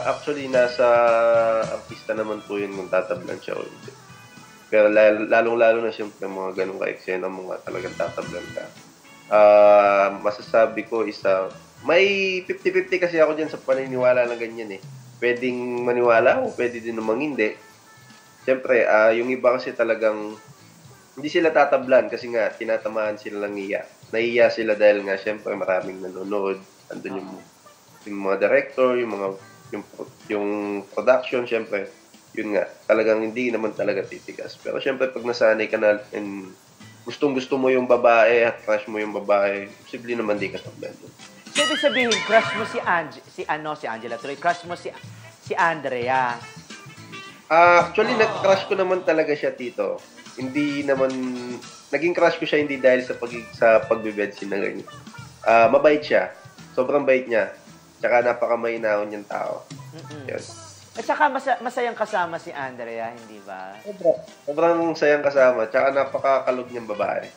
Actually, nasa artista naman po yun kung tatablan siya o hindi. Pero lalong-lalo na siyempre mga ganun ka-eksena mo nga talagang tatablan ka. Masasabi ko may 50-50 kasi ako dyan sa paniniwala na ganyan eh. Pwedeng maniwala o pwede din namang hindi. Siyempre, yung iba kasi talagang hindi sila tatablan kasi nga tinatamaan sila ng iya. Naiiya sila dahil nga siyempre maraming nanonood. Andun yung mga director, yung production, siyempre, yun nga, talagang hindi naman talaga titigas. Pero siyempre, pag nasanay ka na and gustong-gusto mo yung babae at crush mo yung babae, posible naman di ka tablan. So, ibig sabihin, crush mo si Angela tuloy, crush mo si Andrea. Actually, nag-crush ko naman talaga siya, Tito. Hindi naman, naging crush ko siya hindi dahil sa pagbe-bedseen na ganyan. Mabait siya. Sobrang bait niya. Tsaka napakamahinahon niyang tao. Yes. At saka masayang kasama si Andrea, hindi ba? Sobrang sayang kasama. Tsaka napakakalog niyang babae.